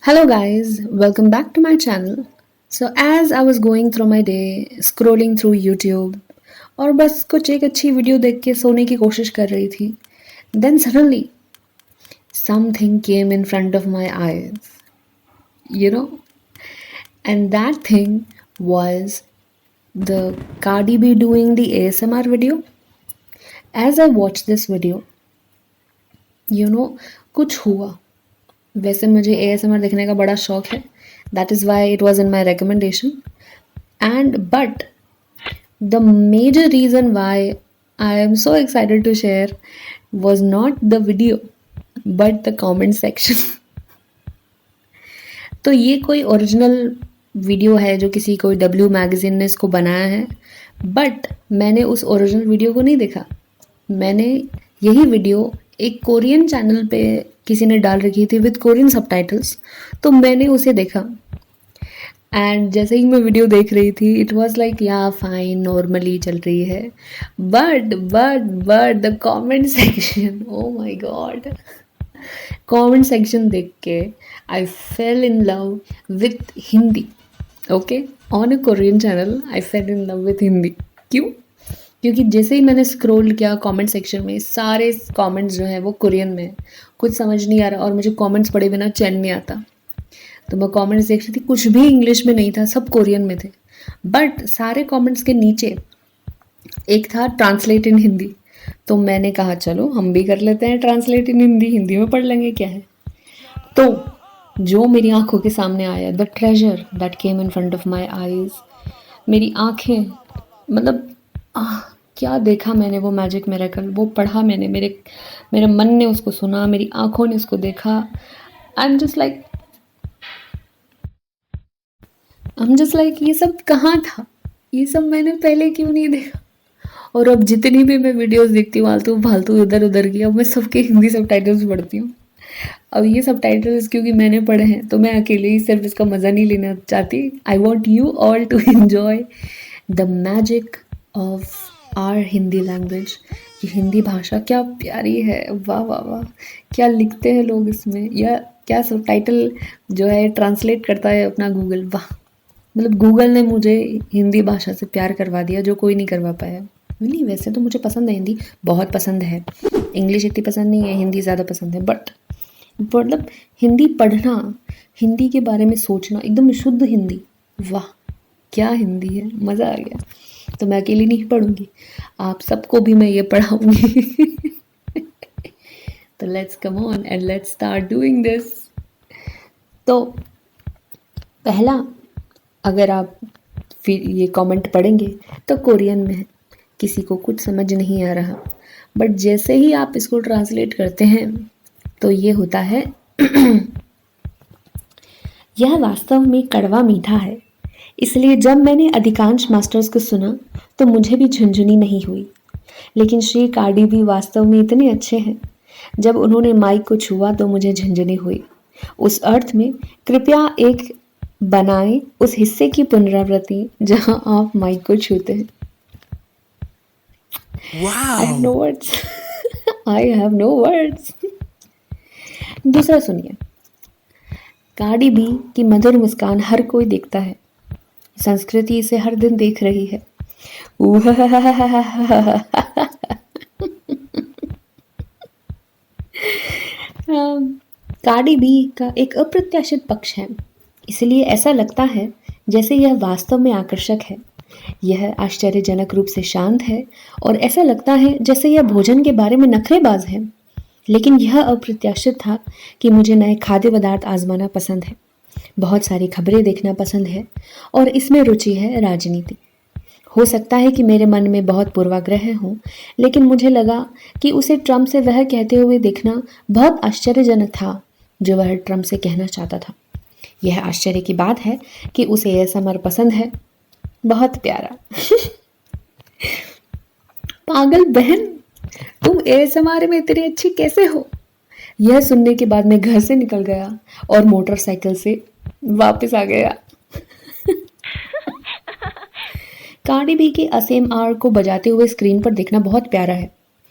Hello, guys, welcome back to my channel. So, as I was going through my day, scrolling through YouTube, और बस कुछ एक अच्छी video देख के सोने की कोशिश कर रही थी, then suddenly something came in front of my eyes, you know, and that thing was the Cardi B doing the ASMR video. As I watched this video, कुछ हुआ. वैसे मुझे ASMR देखने का बड़ा शौक है. That is why it was in my recommendation. But the major reason why I am so excited to share was not the video, but the comment section. तो ये कोई ओरिजिनल वीडियो है जो किसी कोई W मैगज़ीन ने इसको बनाया है, बट मैंने उस ओरिजिनल वीडियो को नहीं देखा. मैंने यही वीडियो एक कोरियन चैनल पे किसी ने डाल रखी थी विद कोरियन सबटाइटल्स, तो मैंने उसे देखा. एंड जैसे ही मैं वीडियो देख रही थी it was like yeah fine, normally चल रही है, but the comment section, oh my god, comment section देख के I fell in love with Hindi. Okay, on a Korean channel I fell in love with Hindi. क्यों? क्योंकि जैसे ही मैंने स्क्रॉल किया कमेंट सेक्शन में, सारे कमेंट्स जो है वो कोरियन में है. कुछ समझ नहीं आ रहा और मुझे कमेंट्स पढ़े बिना चैन नहीं आता. तो मैं कमेंट्स देख रही थी, कुछ भी इंग्लिश में नहीं था, सब कोरियन में थे. बट सारे कमेंट्स के नीचे एक था ट्रांसलेट इन हिंदी. तो मैंने कहा चलो हम भी कर लेते हैं ट्रांसलेट इन हिंदी, हिंदी में पढ़ लेंगे क्या है. तो जो मेरी आंखों के सामने आया, the treasure that came in front of my eyes, मेरी आंखें, मतलब क्या देखा मैंने, वो मैजिक मिरेकल, वो पढ़ा मैंने, मेरे मन ने उसको सुना, मेरी आंखों ने उसको देखा. आई एम जस्ट लाइक ये सब कहाँ था, ये सब मैंने पहले क्यों नहीं देखा. और अब जितनी भी मैं वीडियोस देखती हूँ फालतू फालतू इधर उधर की, अब मैं सबके हिंदी सबटाइटल्स पढ़ती हूँ. अब ये सबटाइटल्स क्योंकि मैंने पढ़े हैं तो मैं अकेले ही सिर्फ इसका मज़ा नहीं लेना चाहती. I want you all to enjoy the magic of our Hindi language. ये हिंदी भाषा क्या प्यारी है, वाह वाह वाह, क्या लिखते हैं लोग इसमें, या क्या सबटाइटल जो है ट्रांसलेट करता है अपना गूगल. वाह, मतलब गूगल ने मुझे हिंदी भाषा से प्यार करवा दिया जो कोई नहीं करवा पाया. नहीं, वैसे तो मुझे पसंद है हिंदी, बहुत पसंद है. इंग्लिश इतनी पसंद नहीं है, हिंदी ज़्यादा पसंद है. बट मतलब हिंदी पढ़ना, हिंदी के बारे में सोचना, एकदम शुद्ध हिंदी, वाह क्या हिंदी है, मज़ा आ गया. तो मैं अकेली नहीं पढ़ूंगी, आप सबको भी मैं ये पढ़ाऊंगी. तो let's come on and let's start doing this. तो पहला, अगर आप फिर ये कमेंट पढ़ेंगे तो कोरियन में है, किसी को कुछ समझ नहीं आ रहा. बट जैसे ही आप इसको ट्रांसलेट करते हैं तो ये होता है यह वास्तव में कड़वा मीठा है, इसलिए जब मैंने अधिकांश मास्टर्स को सुना तो मुझे भी झुंझुनी नहीं हुई. लेकिन श्री कार्डी भी वास्तव में इतने अच्छे हैं, जब उन्होंने माइक को छुआ तो मुझे झुंझुनी हुई. उस अर्थ में कृपया एक बनाएं उस हिस्से की पुनरावृत्ति जहां आप माइक को छूते हैं. I have no words. I have no words. दूसरा सुनिए. कार्डी बी की मधुर मुस्कान हर कोई देखता है, संस्कृति इसे हर दिन देख रही है. कार्डी बी का एक अप्रत्याशित पक्ष है, इसलिए ऐसा लगता है जैसे यह वास्तव में आकर्षक है. यह आश्चर्यजनक रूप से शांत है और ऐसा लगता है जैसे यह भोजन के बारे में नखरेबाज है. लेकिन यह अप्रत्याशित था कि मुझे नए खाद्य पदार्थ आजमाना पसंद है, बहुत सारी खबरें देखना पसंद है, और इसमें रुचि है राजनीति. हो सकता है कि मेरे मन में बहुत पूर्वाग्रह हों, लेकिन मुझे लगा कि उसे ट्रम्प से वह कहते हुए देखना बहुत आश्चर्यजनक था जो वह ट्रम्प से कहना चाहता था. यह आश्चर्य की बात है कि उसे एएसएमआर पसंद है. बहुत प्यारा. पागल बहन, तुम एएसएमआर में इतनी अच्छी कैसे हो? यह सुनने के बाद मैं घर से निकल गया और मोटरसाइकिल से वापस आ गया. कार्डी बी के एएसएमआर को बजाते हुए स्क्रीन पर देखना बहुत प्यारा है.